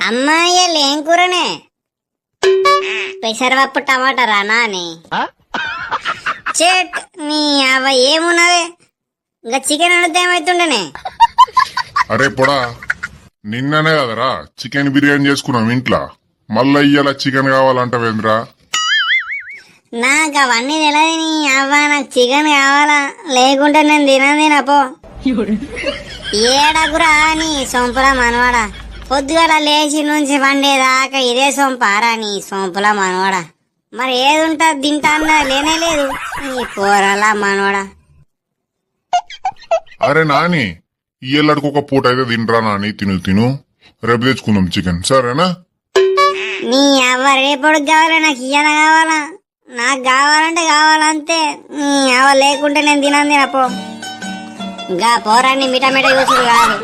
అమ్మాయి ఏం కూరనే? పెసరపప్పు టమాటా రానా అని చెట్ నీ అవ ఏమున్నవే ఇంకా చికెన్ అడితే ఏమైతుండనే? అరే పొడా, నిన్ననే కదరా చికెన్ బిర్యానీ చేసుకున్నాం ఇంట్లో. మళ్ళా ఇయ్యాల చికెన్ కావాలంటావేంద్రా? నాకు అవన్నీ తెలియదు నీ అవ్వ. నాకు చికెన్ కావాలా, లేకుంటే నేను తినపో. ఏడకురా నీ సొంపుల మనవాడా, పొద్దుగల లేచి నుంచి వండేదాకా ఇదే సొంపారా నీ సొంపుల మనవాడా? మరి ఏది ఉంటుంది తింటా అన్నా లేనే లేదు నీ కూరలా మనవాడా. అరే నాని, ఇయ్యలాడికి ఒక పూట అయితే తినరా నాని, తిను. రేపు తెచ్చుకుందాం చికెన్, సరేనా? నీ అవ్వ రేపటికి కావాలా, నాకు ఇయ్యాల కావాలా? నాకు కావాలంటే కావాలంతే. నీ అవ్వ లేకుంటే నేను తినపో. ఇంకా పోరాన్ని మిఠా చూసుడు కాదు.